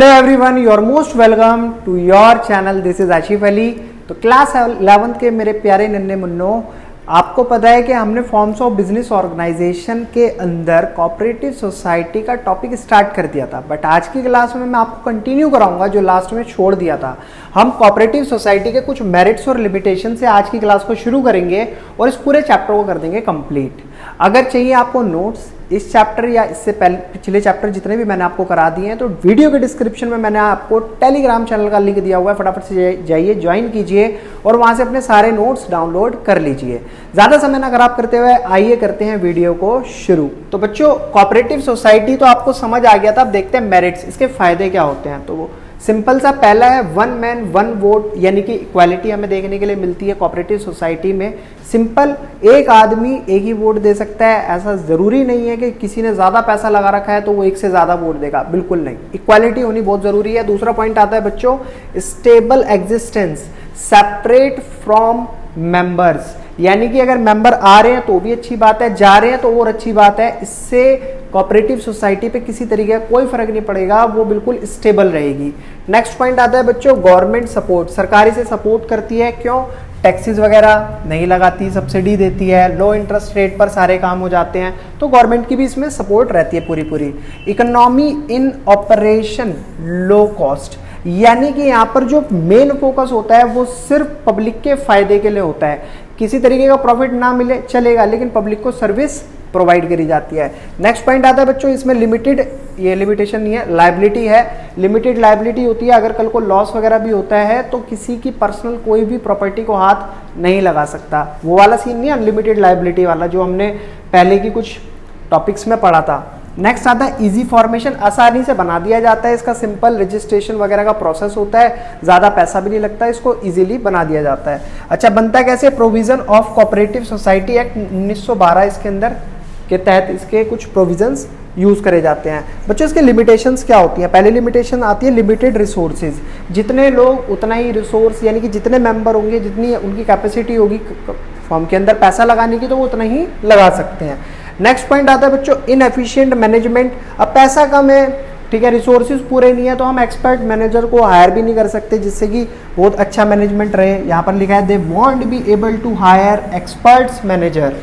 Hello everyone, you are most welcome to your channel. This is Asif Ali. तो class 11th के मेरे प्यारे नन्हे मुन्नों, आपको पता है कि हमने फॉर्म्स ऑफ बिजनेस ऑर्गेनाइजेशन के अंदर कोऑपरेटिव सोसाइटी का टॉपिक स्टार्ट कर दिया था, बट आज की क्लास में मैं आपको कंटिन्यू कराऊंगा जो लास्ट में छोड़ दिया था। हम कोऑपरेटिव सोसाइटी के कुछ मेरिट्स और लिमिटेशन से आज की क्लास को शुरू करेंगे और इस पूरे चैप्टर को कर देंगे कंप्लीट। अगर चाहिए आपको नोट्स इस चैप्टर या इससे पहले पिछले चैप्टर जितने भी मैंने आपको करा दिए हैं, तो वीडियो के डिस्क्रिप्शन में मैंने आपको टेलीग्राम चैनल का लिंक दिया हुआ है। फटाफट से जाइए, ज्वाइन कीजिए और वहां से अपने सारे नोट्स डाउनलोड कर लीजिए। ज़्यादा समय ना खराब करते हुए आइए करते हैं वीडियो को शुरू। तो बच्चों, कोऑपरेटिव सोसाइटी तो आपको समझ आ गया था। अब देखते हैं मेरिट्स, इसके फायदे क्या होते हैं। तो वो सिंपल सा पहला है वन मैन वन वोट, यानी कि इक्वालिटी हमें देखने के लिए मिलती है कोऑपरेटिव सोसाइटी में। सिंपल, एक आदमी एक ही वोट दे सकता है। ऐसा जरूरी नहीं है कि किसी ने ज्यादा पैसा लगा रखा है तो वो एक से ज्यादा वोट देगा, बिल्कुल नहीं। इक्वालिटी होनी बहुत जरूरी है। दूसरा पॉइंट आता है बच्चों, stable existence separate from members, यानी कि अगर मेंबर आ रहे हैं तो भी अच्छी बात है, जा रहे हैं तो और अच्छी बात है। इससे कोऑपरेटिव सोसाइटी पे किसी तरीके का कोई फर्क नहीं पड़ेगा, वो बिल्कुल स्टेबल रहेगी। नेक्स्ट पॉइंट आता है बच्चों, गवर्नमेंट सपोर्ट, सरकार इसे सपोर्ट करती है। क्यों? टैक्सेस वगैरह नहीं लगाती, सब्सिडी देती है, लो इंटरेस्ट रेट पर सारे काम हो जाते हैं, तो गवर्नमेंट की भी इसमें सपोर्ट रहती है पूरी। Economy in operation low cost, यानी कि यहाँ पर जो मेन फोकस होता है वो सिर्फ पब्लिक के फायदे के लिए होता है। किसी तरीके का प्रॉफिट ना मिले चलेगा, लेकिन पब्लिक को सर्विस प्रोवाइड करी जाती है। नेक्स्ट पॉइंट आता है बच्चों, इसमें लिमिटेड, ये लिमिटेशन नहीं है, लायबिलिटी है। लिमिटेड लायबिलिटी होती है, अगर कल को लॉस वगैरह भी होता है तो किसी की पर्सनल कोई भी प्रॉपर्टी को हाथ नहीं लगा सकता। वो वाला सीन नहीं है अनलिमिटेड लायबिलिटी वाला, जो हमने पहले की कुछ टॉपिक्स में पढ़ा था। नेक्स्ट आता है इजी फॉर्मेशन, आसानी से बना दिया जाता है। इसका सिंपल रजिस्ट्रेशन वगैरह का प्रोसेस होता है, ज़्यादा पैसा भी नहीं लगता, इसको इजीली बना दिया जाता है। अच्छा, बनता है कैसे? Provision of cooperative society act 1912 इसके अंदर के तहत इसके कुछ प्रोविजंस यूज करे जाते हैं। बच्चों, इसके लिमिटेशंस क्या होती हैं? पहली लिमिटेशन आती है लिमिटेड रिसोर्सेज, जितने लोग उतना ही रिसोर्स, यानी कि जितने मेंबर होंगे, जितनी उनकी कैपेसिटी होगी फॉर्म के अंदर पैसा लगाने की, तो वो उतना ही लगा सकते हैं। नेक्स्ट पॉइंट आता है बच्चों, इनएफिशिएंट मैनेजमेंट। अब पैसा कम है, ठीक है, रिसोर्सेज पूरे नहीं है, तो हम एक्सपर्ट मैनेजर को हायर भी नहीं कर सकते जिससे कि बहुत अच्छा मैनेजमेंट रहे। यहाँ पर लिखा है they won't be able to hire experts manager.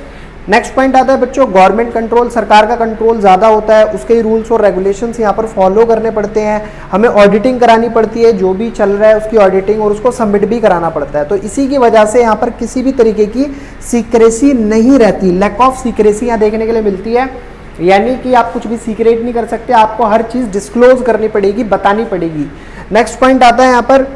Next point आता है बच्चों, गवर्नमेंट कंट्रोल, सरकार का कंट्रोल ज़्यादा होता है, उसके ही रूल्स और रेगुलेशंस यहाँ पर फॉलो करने पड़ते हैं। हमें ऑडिटिंग करानी पड़ती है, जो भी चल रहा है उसकी ऑडिटिंग, और उसको सबमिट भी कराना पड़ता है। तो इसी की वजह से यहाँ पर किसी भी तरीके की सीक्रेसी नहीं रहती, लैक ऑफ सीक्रेसी यहाँ देखने के लिए मिलती है। यानी कि आप कुछ भी सीक्रेट नहीं कर सकते, आपको हर चीज़ डिस्क्लोज करनी पड़ेगी, बतानी पड़ेगी। नेक्स्ट पॉइंट आता है यहाँ पर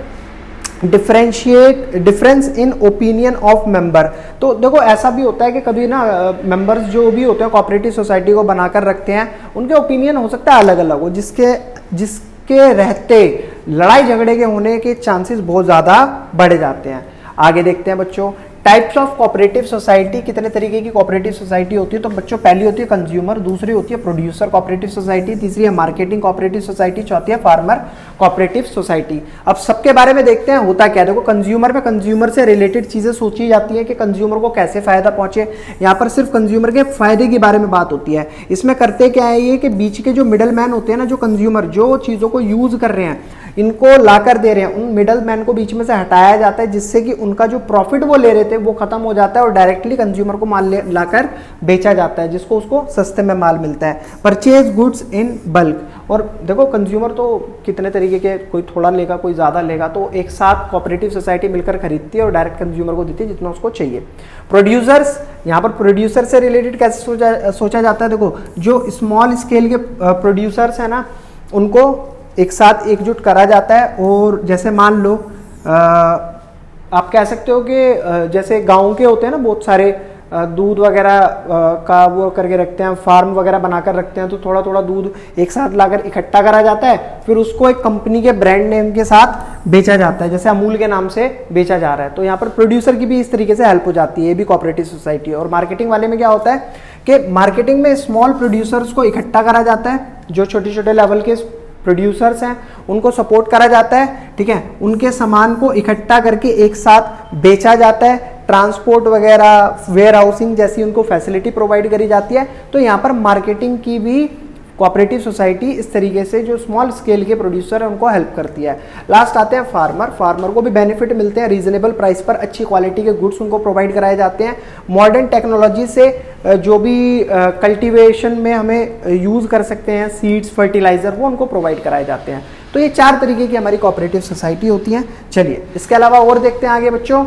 difference in opinion of member. तो देखो, ऐसा भी होता है कि कभी ना मेंबर्स जो भी होते हैं कोऑपरेटिव सोसाइटी को बनाकर रखते हैं, उनके ओपिनियन हो सकता है अलग अलग हो, जिसके रहते लड़ाई झगड़े के होने के चांसेस बहुत ज़्यादा बढ़ जाते हैं। आगे देखते हैं बच्चों, टाइप्स ऑफ कोऑपरेटिव सोसाइटी, कितने तरीके की कोऑपरेटिव सोसाइटी होती है। तो बच्चों, पहली होती है कंज्यूमर, दूसरी होती है प्रोड्यूसर कोऑपरेटिव सोसाइटी, तीसरी है मार्केटिंग कोऑपरेटिव सोसाइटी, चौथी है फार्मर कोऑपरेटिव सोसाइटी। अब सबके बारे में देखते हैं होता क्या है। देखो, कंज्यूमर में कंज्यूमर से रिलेटेड चीजें सोची जाती है कि कंज्यूमर को कैसे फायदा पहुंचे। यहाँ पर सिर्फ कंज्यूमर के फायदे के बारे में बात होती है। इसमें करते क्या है ये कि बीच के जो मिडल मैन होते हैं ना, जो कंज्यूमर जो चीजों को यूज कर रहे हैं, इनको लाकर दे रहे हैं, उन मिडल मैन को बीच में से हटाया जाता है, जिससे कि उनका जो प्रॉफिट वो ले रहे थे वो खत्म हो जाता है और डायरेक्टली कंज्यूमर को माल लाकर बेचा जाता है, जिसको उसको सस्ते में माल मिलता है। परचेज गुड्स इन बल्क, और देखो कंज्यूमर तो कितने तरीके के, कोई थोड़ा लेगा कोई ज़्यादा लेगा, तो एक साथ कोऑपरेटिव सोसाइटी मिलकर खरीदती है और डायरेक्ट कंज्यूमर को देती है जितना उसको चाहिए। प्रोड्यूसर्स, यहाँ पर प्रोड्यूसर से रिलेटेड कैसे सोचा जाता है। देखो, जो स्मॉल स्केल के प्रोड्यूसर्स हैं ना, उनको एक साथ एकजुट करा जाता है। और जैसे मान लो आप कह सकते हो कि जैसे गांव के होते हैं ना बहुत सारे, दूध वगैरह का वो करके रखते हैं, फार्म वगैरह बनाकर रखते हैं, तो थोड़ा थोड़ा दूध एक साथ लाकर इकट्ठा करा जाता है, फिर उसको एक कंपनी के ब्रांड नेम के साथ बेचा जाता है, जैसे अमूल के नाम से बेचा जा रहा है। तो यहाँ पर प्रोड्यूसर की भी इस तरीके से हेल्प हो जाती है, ये भी कोऑपरेटिव सोसाइटी है। और मार्केटिंग वाले में क्या होता है कि मार्केटिंग में स्मॉल प्रोड्यूसर्स को इकट्ठा करा जाता है, जो छोटे छोटे लेवल के प्रोड्यूसर्स हैं उनको सपोर्ट करा जाता है, ठीक है, उनके सामान को इकट्ठा करके एक साथ बेचा जाता है, ट्रांसपोर्ट वगैरह वेयर हाउसिंग जैसी उनको फैसिलिटी प्रोवाइड करी जाती है। तो यहाँ पर मार्केटिंग की भी कोऑपरेटिव सोसाइटी इस तरीके से जो स्मॉल स्केल के प्रोड्यूसर है उनको हेल्प करती है। लास्ट आते हैं फार्मर को भी बेनिफिट मिलते हैं, रीजनेबल प्राइस पर अच्छी क्वालिटी के गुड्स उनको प्रोवाइड कराए जाते हैं। मॉडर्न टेक्नोलॉजी से जो भी कल्टीवेशन में हमें यूज़ कर सकते हैं, सीड्स, फर्टिलाइजर, वो उनको प्रोवाइड कराए जाते हैं। तो ये 4 तरीके की हमारी कोऑपरेटिव सोसाइटी होती हैं। चलिए इसके अलावा और देखते हैं आगे बच्चों।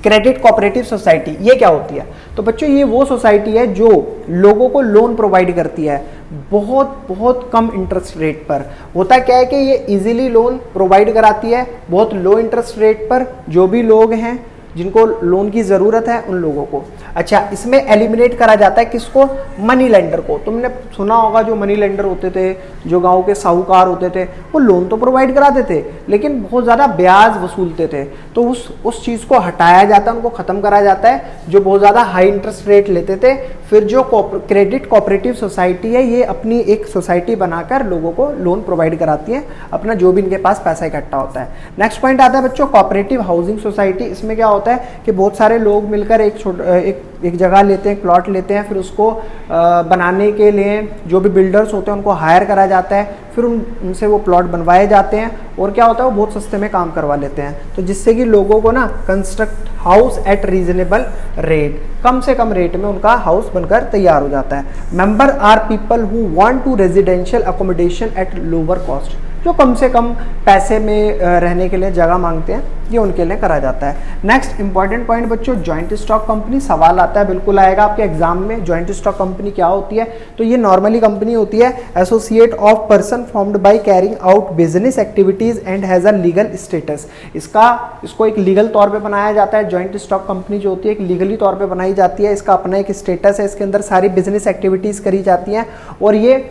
क्रेडिट कोऑपरेटिव सोसाइटी ये क्या होती है? तो बच्चों ये वो सोसाइटी है जो लोगों को लोन प्रोवाइड करती है बहुत बहुत कम इंटरेस्ट रेट पर। होता क्या है कि ये इजीली लोन प्रोवाइड कराती है बहुत लो इंटरेस्ट रेट पर जो भी लोग हैं जिनको लोन की ज़रूरत है उन लोगों को। अच्छा, इसमें एलिमिनेट करा जाता है किसको? मनी लेंडर को। तुमने सुना होगा जो मनी लेंडर होते थे, जो गांव के साहूकार होते थे, वो लोन तो प्रोवाइड कराते थे लेकिन बहुत ज़्यादा ब्याज वसूलते थे। तो उस चीज़ को हटाया जाता है, उनको ख़त्म करा जाता है जो बहुत ज़्यादा हाई इंटरेस्ट रेट लेते थे। फिर जो क्रेडिट कोऑपरेटिव सोसाइटी है ये अपनी एक सोसाइटी बनाकर लोगों को लोन प्रोवाइड कराती है, अपना जो भी इनके पास पैसा इकट्ठा होता है। नेक्स्ट पॉइंट आता है बच्चों कोऑपरेटिव हाउसिंग सोसाइटी। इसमें क्या होता है कि बहुत सारे लोग मिलकर एक जगह लेते हैं, प्लॉट लेते हैं, फिर उसको बनाने के लिए जो भी बिल्डर्स होते हैं उनको हायर करा जाता है, फिर उनसे वो प्लॉट बनवाए जाते हैं और क्या होता है वो बहुत सस्ते में काम करवा लेते हैं। तो जिससे कि लोगों को ना construct house at reasonable rate, कम से कम रेट में उनका हाउस बनकर तैयार हो जाता है। Member are people who want to residential accommodation at lower cost, जो कम से कम पैसे में रहने के लिए जगह मांगते हैं, ये उनके लिए करा जाता है। नेक्स्ट इंपॉर्टेंट पॉइंट बच्चों जॉइंट स्टॉक कंपनी। सवाल आता है, बिल्कुल आएगा आपके एग्जाम में, जॉइंट स्टॉक कंपनी क्या होती है? तो ये नॉर्मली कंपनी होती है associate of person formed by carrying out business activities and has a legal status. इसको एक लीगल तौर पे बनाया जाता है। जॉइंट स्टॉक कंपनी जो होती है एक लीगली तौर पे बनाई जाती है, इसका अपना एक स्टेटस है, इसके अंदर सारी बिजनेस एक्टिविटीज करी जाती हैं और ये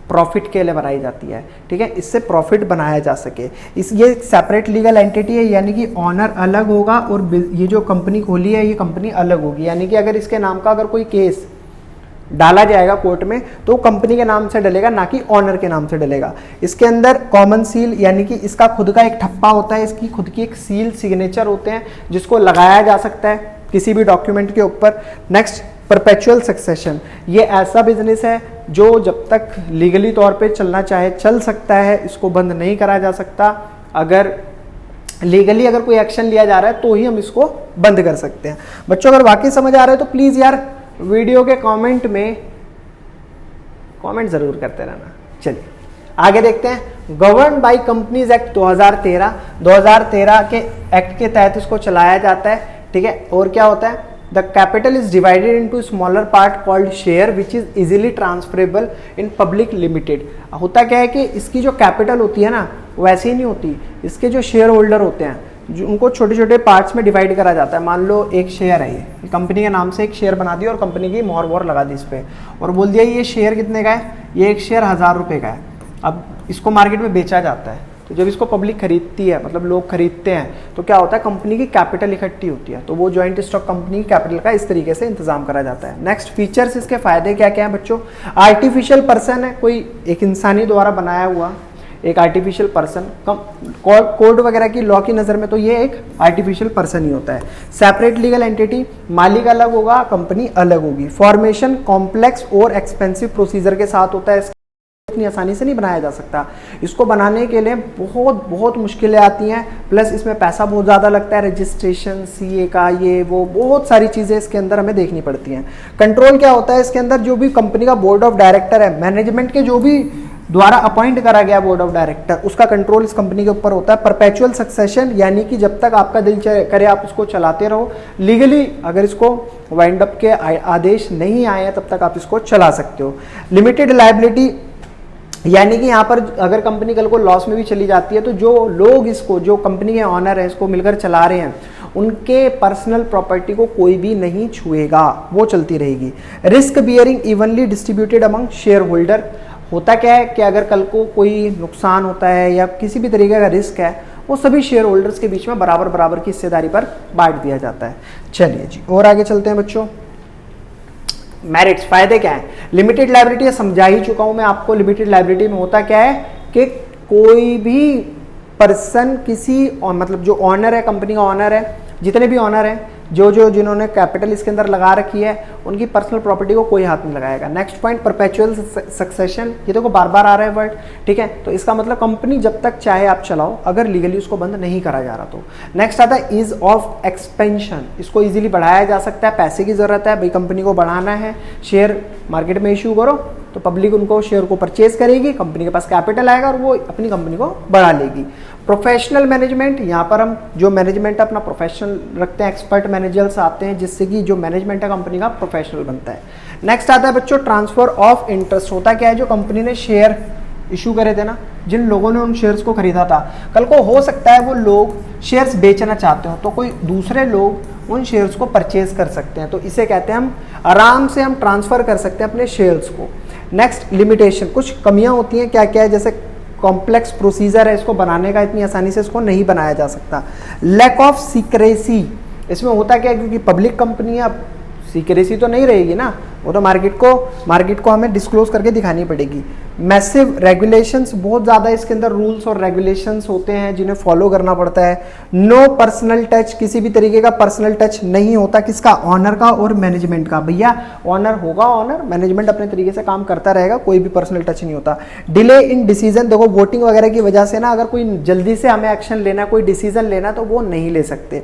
प्रॉफिट के लिए बनाई जाती है। ठीक है, इससे प्रॉफिट बनाया जा सके। ये सेपरेट लीगल एंटिटी है, यानी कि ऑनर अलग होगा और ये जो कंपनी खोली है ये कंपनी अलग होगी। यानी कि अगर इसके नाम का अगर कोई केस डाला जाएगा कोर्ट में तो कंपनी के नाम से डलेगा, ना कि ऑनर के नाम से डलेगा। इसके अंदर कॉमन सील, यानी कि इसका खुद का एक ठप्पा होता है, इसकी खुद की एक सील, सिग्नेचर होते हैं जिसको लगाया जा सकता है किसी भी डॉक्यूमेंट के ऊपर। नेक्स्ट परपेचुअल सक्सेशन, ये ऐसा बिजनेस है जो जब तक लीगली तौर पे चलना चाहे चल सकता है, इसको बंद नहीं करा जा सकता। अगर लीगली अगर कोई एक्शन लिया जा रहा है तो ही हम इसको बंद कर सकते हैं। बच्चों अगर वाकई समझ आ रहा है तो प्लीज यार वीडियो के कमेंट में कमेंट जरूर करते रहना। चलिए आगे देखते हैं। गवर्न बाय कंपनीज एक्ट 2013 के एक्ट के तहत इसको चलाया जाता है। ठीक है, और क्या होता है? The capital is divided into smaller part called share which is easily transferable in public limited. होता क्या है कि इसकी जो कैपिटल होती है ना वैसे ही नहीं होती, इसके जो शेयर होल्डर होते हैं जो उनको छोटे छोटे पार्ट्स में डिवाइड करा जाता है। मान लो एक शेयर है, ये कंपनी के नाम से एक शेयर बना दिया और कंपनी की मोहर वोहर लगा दी इस पर और बोल दिया ये शेयर कितने का है? ये एक शेयर 1000 रुपये का है। अब इसको मार्केट में बेचा जाता है, तो जब इसको पब्लिक खरीदती है, मतलब लोग खरीदते हैं, तो क्या होता है कंपनी की कैपिटल इकट्ठी होती है, तो वो जॉइंट स्टॉक कंपनी की कैपिटल का इस तरीके से इंतजाम करा जाता है। नेक्स्ट फीचर्स, इसके फायदे क्या क्या हैं बच्चों? आर्टिफिशियल पर्सन है, कोई एक इंसानी द्वारा बनाया हुआ एक आर्टिफिशियल पर्सन, कोड वगैरह की लॉ की नज़र में तो ये एक आर्टिफिशियल पर्सन ही होता है। सेपरेट लीगल एंटिटी, मालिक अलग होगा, कंपनी अलग होगी। फॉर्मेशन कॉम्प्लेक्स और एक्सपेंसिव प्रोसीजर के साथ होता है, इतनी आसानी से नहीं बनाया जा सकता। इसको बनाने के लिए बहुत बहुत मुश्किलें आती हैं, प्लस इसमें पैसा बहुत ज़्यादा लगता है, रजिस्ट्रेशन, सीए का, ये वो बहुत सारी चीज़ें इसके अंदर हमें देखनी पड़ती हैं। कंट्रोल क्या होता है इसके अंदर? जो भी कंपनी का बोर्ड ऑफ डायरेक्टर है, मैनेजमेंट के जो भी द्वारा अपॉइंट करा गया बोर्ड ऑफ डायरेक्टर, उसका कंट्रोल इस कंपनी के ऊपर होता है। परपेचुअल सक्सेशन, यानी कि जब तक आपका दिल करे आप उसको चलाते रहो। लीगली अगर इसको वाइंड अप के आदेश नहीं आए तब तक आप इसको चला सकते हो। लिमिटेड लायबिलिटी, यानी कि यहाँ पर अगर कंपनी कल को लॉस में भी चली जाती है तो जो लोग इसको, जो कंपनी के ऑनर है, इसको मिलकर चला रहे हैं, उनके पर्सनल प्रॉपर्टी को कोई भी नहीं छुएगा, वो चलती रहेगी। Risk bearing evenly distributed among share holder, होता क्या है कि अगर कल को कोई नुकसान होता है या किसी भी तरीके का रिस्क है, वो सभी शेयर होल्डर्स के बीच में बराबर बराबर की हिस्सेदारी पर बांट दिया जाता है। चलिए जी और आगे चलते हैं बच्चों। मेरिट्स, फायदे क्या है? लिमिटेड लायबिलिटी समझा ही चुका हूं मैं आपको। लिमिटेड लायबिलिटी में होता क्या है कि कोई भी पर्सन किसी मतलब जो ऑनर है, कंपनी का ऑनर है, जितने भी ऑनर हैं, जो जो जिन्होंने कैपिटल इसके अंदर लगा रखी है उनकी पर्सनल प्रॉपर्टी को कोई हाथ नहीं लगाएगा। नेक्स्ट पॉइंट परपेचुअल सक्सेशन, ये देखो बार बार आ रहा है वर्ड, ठीक है, तो इसका मतलब कंपनी जब तक चाहे आप चलाओ, अगर लीगली उसको बंद नहीं करा जा रहा तो। नेक्स्ट आता है ईज ऑफ एक्सपेंशन, इसको इजीली बढ़ाया जा सकता है, पैसे की जरूरत है भाई, कंपनी को बढ़ाना है, शेयर मार्केट में इशू करो तो पब्लिक उनको शेयर को परचेज करेगी, कंपनी के पास कैपिटल आएगा और वो अपनी कंपनी को बढ़ा लेगी। प्रोफेशनल मैनेजमेंट, यहाँ पर हम जो मैनेजमेंट अपना प्रोफेशनल रखते हैं, एक्सपर्ट मैनेजर्स आते हैं जिससे कि जो मैनेजमेंट है कंपनी का प्रोफेशनल बनता है। नेक्स्ट आता है बच्चों ट्रांसफर ऑफ इंटरेस्ट, होता क्या है जो कंपनी ने शेयर इशू करे थे ना, जिन लोगों ने उन शेयर्स को खरीदा था, कल को हो सकता है वो लोग शेयर्स बेचना चाहते हो तो कोई दूसरे लोग उन शेयर्स को परचेज कर सकते हैं, तो इसे कहते हैं हम आराम से हम ट्रांसफर कर सकते हैं अपने शेयर्स को। नेक्स्ट लिमिटेशन, कुछ कमियां होती हैं, क्या क्या है, जैसे कॉम्प्लेक्स प्रोसीजर है, इसको बनाने का इतनी आसानी से इसको नहीं बनाया जा सकता। लैक ऑफ सीक्रेसी, इसमें होता क्या है क्योंकि पब्लिक कंपनी है, अब सीक्रेसी तो नहीं रहेगी ना, वो तो मार्केट को हमें डिस्क्लोज करके दिखानी पड़ेगी। मैसिव रेगुलेशंस, बहुत ज़्यादा इसके अंदर रूल्स और रेगुलेशंस होते हैं जिन्हें फॉलो करना पड़ता है। नो पर्सनल टच, किसी भी तरीके का पर्सनल टच नहीं होता, किसका, ऑनर का और मैनेजमेंट का। भैया ऑनर होगा ऑनर, मैनेजमेंट अपने तरीके से काम करता रहेगा, कोई भी पर्सनल टच नहीं होता। डिले इन डिसीजन, देखो वोटिंग वगैरह की वजह से ना अगर कोई जल्दी से हमें एक्शन लेना, कोई डिसीजन लेना तो वो नहीं ले सकते।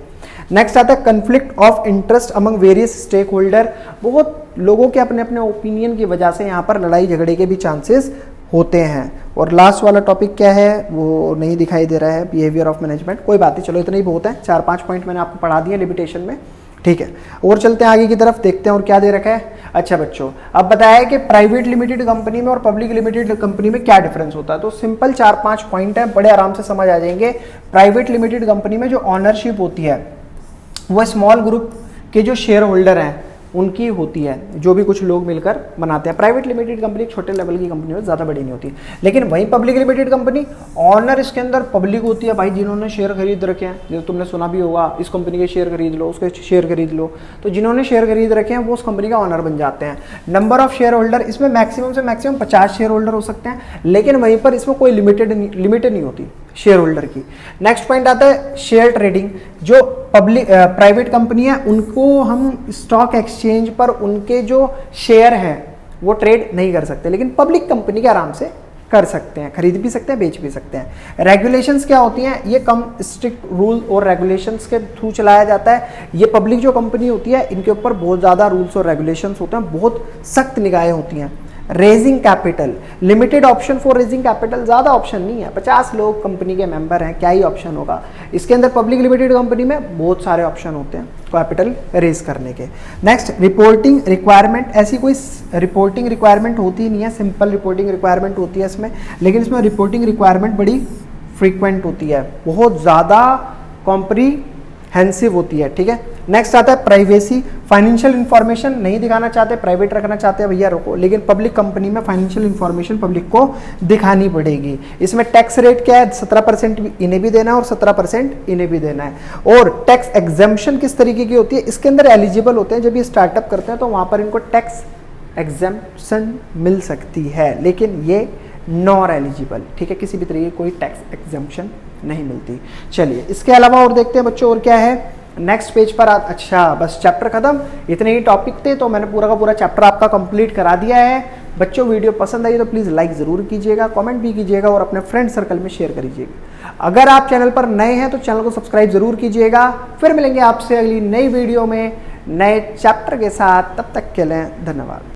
नेक्स्ट आता है conflict of interest among various stakeholder, बहुत लोगों के अपने अपने ओपिनियन की वजह से यहाँ पर लड़ाई झगड़े के भी चांसेस होते हैं। और लास्ट वाला टॉपिक क्या है वो नहीं दिखाई दे रहा है, बिहेवियर ऑफ मैनेजमेंट, कोई बात नहीं, चलो इतना ही बहुत है, 4-5 पॉइंट मैंने आपको पढ़ा दिया लिमिटेशन में, ठीक है। और चलते हैं आगे की तरफ, देखते हैं और क्या दे रखा है। अच्छा बच्चों, अब बताया कि प्राइवेट लिमिटेड कंपनी में और पब्लिक लिमिटेड कंपनी में क्या डिफरेंस होता है, तो सिंपल 4-5 पॉइंट है, बड़े आराम से समझ आ जाएंगे। प्राइवेट लिमिटेड कंपनी में जो ऑनरशिप होती है वो स्मॉल ग्रुप के जो शेयर होल्डर हैं उनकी होती है, जो भी कुछ लोग मिलकर बनाते हैं। प्राइवेट लिमिटेड कंपनी एक छोटे लेवल की कंपनी है, ज़्यादा बड़ी नहीं होती। लेकिन वहीं पब्लिक लिमिटेड कंपनी, ऑनर इसके अंदर पब्लिक होती है भाई, जिन्होंने शेयर खरीद रखे हैं, जैसे तुमने सुना भी होगा इस कंपनी के शेयर खरीद लो, उसके शेयर खरीद लो, तो जिन्होंने शेयर खरीद रखे हैं वो उस कंपनी का ऑनर बन जाते हैं। नंबर ऑफ शेयर होल्डर, इसमें मैक्सिमम से मैक्सिमम 50 शेयर होल्डर हो सकते हैं, लेकिन वहीं पर इसमें कोई लिमिट नहीं होती शेयर होल्डर की। नेक्स्ट पॉइंट आता है शेयर ट्रेडिंग, जो प्राइवेट कंपनी है उनको हम स्टॉक एक्सचेंज पर उनके जो शेयर हैं वो ट्रेड नहीं कर सकते, लेकिन पब्लिक कंपनी के आराम से कर सकते हैं, खरीद भी सकते हैं, बेच भी सकते हैं। रेगुलेशंस क्या होती हैं, ये कम स्ट्रिक्ट रूल और रेगुलेशंस के थ्रू चलाया जाता है। ये पब्लिक जो कंपनी होती है इनके ऊपर बहुत ज़्यादा रूल्स और रेगुलेशंस होते हैं, बहुत सख्त निगाहें होती हैं। Raising capital, limited option for raising capital, ज़्यादा ऑप्शन नहीं है, 50 लोग कंपनी के मेंबर हैं, क्या ही ऑप्शन होगा। इसके अंदर पब्लिक लिमिटेड कंपनी में बहुत सारे ऑप्शन होते हैं कैपिटल रेज करने के। नेक्स्ट रिपोर्टिंग रिक्वायरमेंट, ऐसी कोई रिपोर्टिंग रिक्वायरमेंट होती नहीं है, सिंपल रिपोर्टिंग रिक्वायरमेंट होती है इसमें, लेकिन इसमें रिपोर्टिंग रिक्वायरमेंट बड़ी फ्रीक्वेंट होती है, बहुत ज़्यादा कॉम्प्रीहेंसिव होती है, ठीक है। नेक्स्ट आता है प्राइवेसी, फाइनेंशियल इंफॉर्मेशन नहीं दिखाना चाहते, प्राइवेट रखना चाहते हैं भैया रोको, लेकिन पब्लिक कंपनी में फाइनेंशियल इंफॉर्मेशन पब्लिक को दिखानी पड़ेगी। इसमें टैक्स रेट क्या है, 17% इन्हें भी देना है और 17% इन्हें भी देना है। और टैक्स एग्जेम्पशन किस तरीके की होती है, इसके अंदर एलिजिबल होते हैं, जब ये स्टार्टअप करते हैं तो वहाँ पर इनको टैक्स एग्जेम्पशन मिल सकती है, लेकिन ये नॉट एलिजिबल, ठीक है, किसी भी तरीके की कोई टैक्स एग्जेम्पशन नहीं मिलती। चलिए इसके अलावा और देखते हैं बच्चों और क्या है नेक्स्ट पेज पर। अच्छा बस चैप्टर खत्म, इतने ही टॉपिक थे, तो मैंने पूरा का पूरा चैप्टर आपका कंप्लीट करा दिया है। बच्चों वीडियो पसंद आई तो प्लीज़ लाइक ज़रूर कीजिएगा, कमेंट भी कीजिएगा और अपने फ्रेंड सर्कल में शेयर करिएगा। अगर आप चैनल पर नए हैं तो चैनल को सब्सक्राइब ज़रूर कीजिएगा। फिर मिलेंगे आपसे अगली नई वीडियो में नए चैप्टर के साथ, तब तक के लिए धन्यवाद।